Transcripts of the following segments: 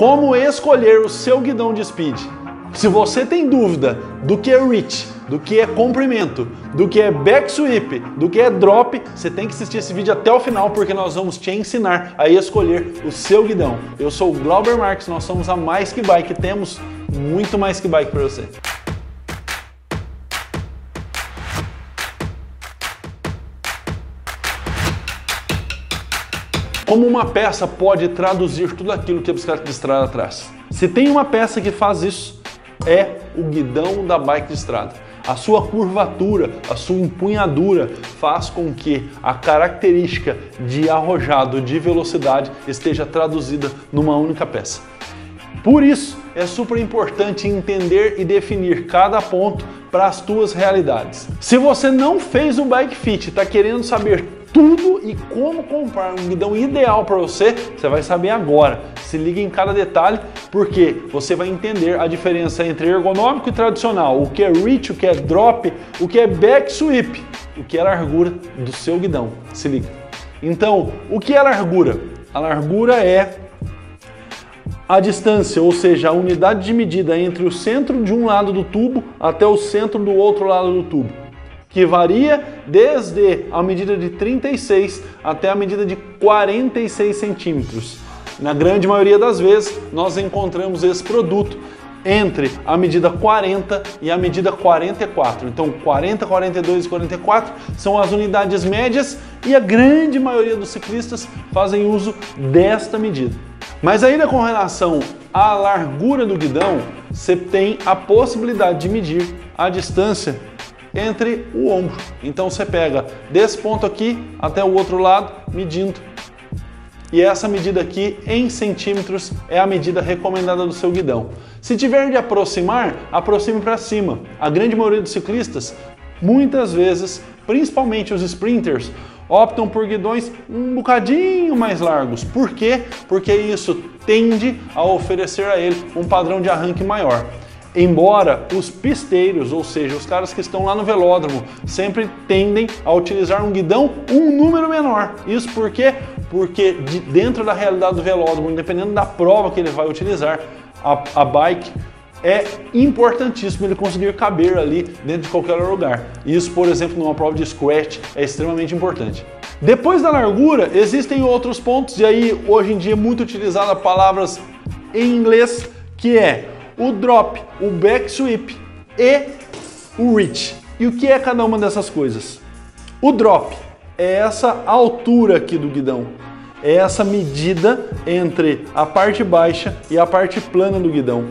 Como escolher o seu guidão de speed? Se você tem dúvida do que é reach, do que é comprimento, do que é back sweep, do que é drop, você tem que assistir esse vídeo até o final, porque nós vamos te ensinar a escolher o seu guidão. Eu sou o Glauber Marques, nós somos a Mais Que Bike, temos muito mais que bike para você. Como uma peça pode traduzir tudo aquilo que a bicicleta de estrada traz? Se tem uma peça que faz isso, é o guidão da bike de estrada. A sua curvatura, a sua empunhadura faz com que a característica de arrojado, de velocidade, esteja traduzida numa única peça. Por isso, é super importante entender e definir cada ponto para as tuas realidades. Se você não fez o Bike Fit e está querendo saber tudo e como comprar um guidão ideal para você, você vai saber agora. Se liga em cada detalhe, porque você vai entender a diferença entre ergonômico e tradicional, o que é reach, o que é drop, o que é back sweep, o que é largura do seu guidão. Se liga. Então, o que é largura? A largura é a distância, ou seja, a unidade de medida entre o centro de um lado do tubo até o centro do outro lado do tubo, que varia desde a medida de 36 até a medida de 46 centímetros. Na grande maioria das vezes, nós encontramos esse produto entre a medida 40 e a medida 44. Então, 40, 42 e 44 são as unidades médias e a grande maioria dos ciclistas fazem uso desta medida. Mas ainda com relação à largura do guidão, você tem a possibilidade de medir a distância entre o ombro. Então você pega desse ponto aqui até o outro lado, medindo. E essa medida aqui em centímetros é a medida recomendada do seu guidão. Se tiver de aproximar, aproxime para cima. A grande maioria dos ciclistas, muitas vezes, principalmente os sprinters, optam por guidões um bocadinho mais largos. Por quê? Porque isso tende a oferecer a ele um padrão de arranque maior. Embora os pisteiros, ou seja, os caras que estão lá no velódromo, sempre tendem a utilizar um guidão um número menor. Isso por quê? Porque dentro da realidade do velódromo, independendo da prova que ele vai utilizar, a bike é importantíssimo ele conseguir caber ali dentro de qualquer lugar. Isso, por exemplo, numa prova de squash é extremamente importante. Depois da largura, existem outros pontos, e aí hoje em dia é muito utilizada palavras em inglês, que é o drop, o back sweep e o reach. E o que é cada uma dessas coisas? O drop é essa altura aqui do guidão, é essa medida entre a parte baixa e a parte plana do guidão.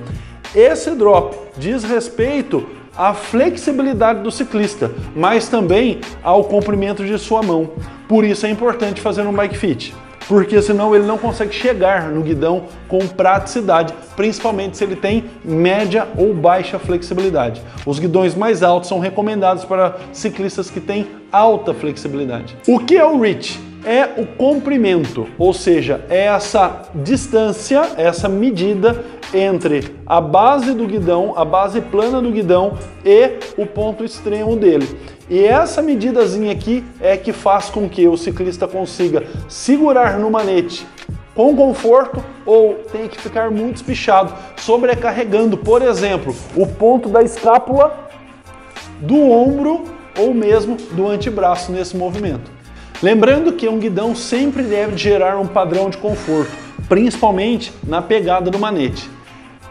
Esse drop diz respeito à flexibilidade do ciclista, mas também ao comprimento de sua mão. Por isso é importante fazer um bike fit, porque senão ele não consegue chegar no guidão com praticidade, principalmente se ele tem média ou baixa flexibilidade. Os guidões mais altos são recomendados para ciclistas que têm alta flexibilidade. O que é o reach? É o comprimento, ou seja, é essa distância, essa medida entre a base do guidão, a base plana do guidão e o ponto extremo dele. E essa medidazinha aqui é que faz com que o ciclista consiga segurar no manete com conforto ou tenha que ficar muito espichado, sobrecarregando, por exemplo, o ponto da escápula, do ombro ou mesmo do antebraço nesse movimento. Lembrando que um guidão sempre deve gerar um padrão de conforto, principalmente na pegada do manete.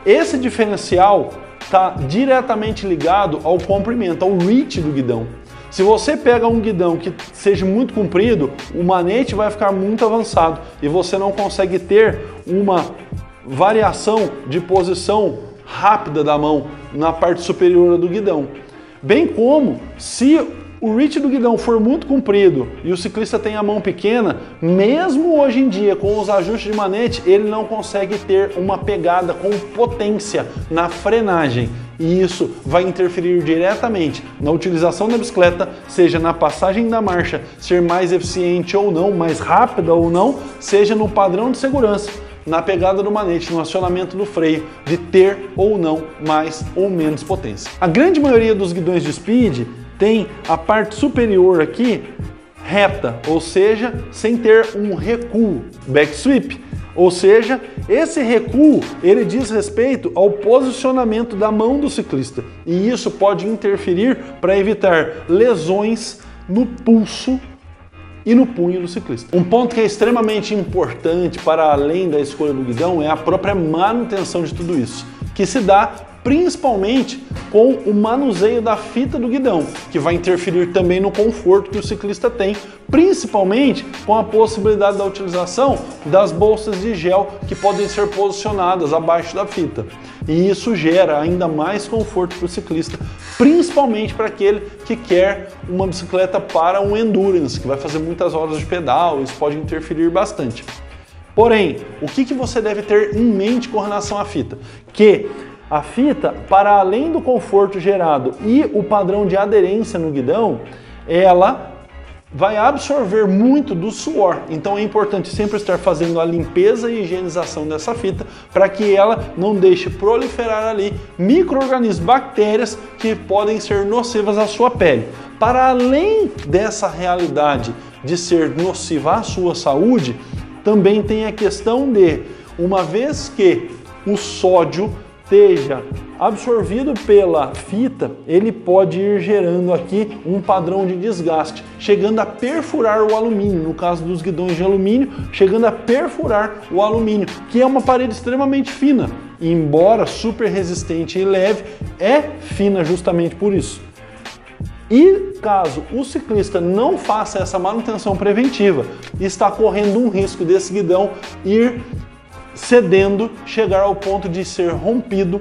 Esse diferencial está diretamente ligado ao comprimento, ao reach do guidão. Se você pega um guidão que seja muito comprido, o manete vai ficar muito avançado e você não consegue ter uma variação de posição rápida da mão na parte superior do guidão. Bem como se o reach do guidão for muito comprido e o ciclista tem a mão pequena, mesmo hoje em dia com os ajustes de manete, ele não consegue ter uma pegada com potência na frenagem. E isso vai interferir diretamente na utilização da bicicleta, seja na passagem da marcha ser mais eficiente ou não, mais rápida ou não, seja no padrão de segurança, na pegada do manete, no acionamento do freio, de ter ou não mais ou menos potência. A grande maioria dos guidões de speed tem a parte superior aqui reta, ou seja, sem ter um recuo, back sweep. Ou seja, esse recuo ele diz respeito ao posicionamento da mão do ciclista e isso pode interferir para evitar lesões no pulso e no punho do ciclista. Um ponto que é extremamente importante para além da escolha do guidão é a própria manutenção de tudo isso, que se dá principalmente com o manuseio da fita do guidão, que vai interferir também no conforto que o ciclista tem, principalmente com a possibilidade da utilização das bolsas de gel que podem ser posicionadas abaixo da fita. E isso gera ainda mais conforto para o ciclista, principalmente para aquele que quer uma bicicleta para um endurance, que vai fazer muitas horas de pedal, isso pode interferir bastante. Porém, o que você deve ter em mente com relação à fita? Que a fita, para além do conforto gerado e o padrão de aderência no guidão, ela vai absorver muito do suor. Então é importante sempre estar fazendo a limpeza e higienização dessa fita para que ela não deixe proliferar ali micro-organismos, bactérias que podem ser nocivas à sua pele. Para além dessa realidade de ser nociva à sua saúde, também tem a questão de, uma vez que o sódio esteja absorvido pela fita, ele pode ir gerando aqui um padrão de desgaste, chegando a perfurar o alumínio, no caso dos guidões de alumínio, chegando a perfurar o alumínio, que é uma parede extremamente fina, e embora super resistente e leve, é fina justamente por isso. E caso o ciclista não faça essa manutenção preventiva, está correndo um risco desse guidão ir cedendo, chegar ao ponto de ser rompido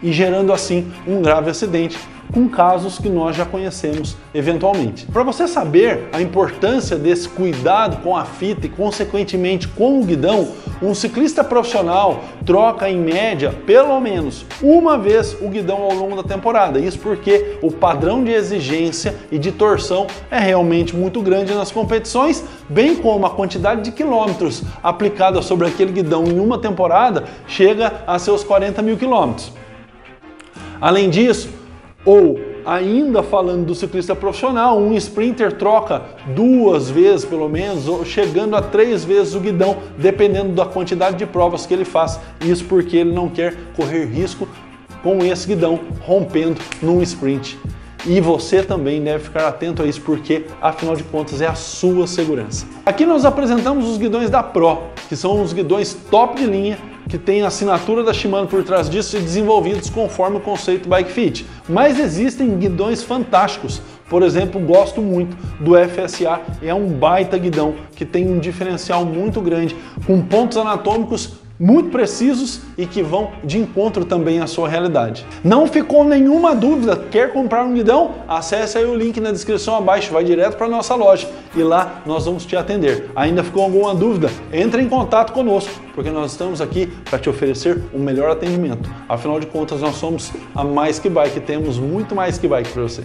e gerando assim um grave acidente, com casos que nós já conhecemos eventualmente. Para você saber a importância desse cuidado com a fita e consequentemente com o guidão, um ciclista profissional troca em média pelo menos uma vez o guidão ao longo da temporada. Isso porque o padrão de exigência e de torção é realmente muito grande nas competições, bem como a quantidade de quilômetros aplicada sobre aquele guidão em uma temporada chega a seus 40 mil quilômetros. Além disso, ou ainda falando do ciclista profissional, um sprinter troca 2 vezes pelo menos, ou chegando a 3 vezes o guidão, dependendo da quantidade de provas que ele faz. Isso porque ele não quer correr risco com esse guidão rompendo num sprint. E você também deve ficar atento a isso, porque afinal de contas é a sua segurança. Aqui nós apresentamos os guidões da Pro, que são os guidões top de linha, que tem a assinatura da Shimano por trás disso e desenvolvidos conforme o conceito Bike Fit. Mas existem guidões fantásticos. Por exemplo, gosto muito do FSA, é um baita guidão que tem um diferencial muito grande, com pontos anatômicos muito precisos e que vão de encontro também à sua realidade. Não ficou nenhuma dúvida? Quer comprar um guidão? Acesse aí o link na descrição abaixo, vai direto para a nossa loja e lá nós vamos te atender. Ainda ficou alguma dúvida? Entre em contato conosco, porque nós estamos aqui para te oferecer o melhor atendimento. Afinal de contas, nós somos a Mais Que Bike, temos muito mais que bike para você.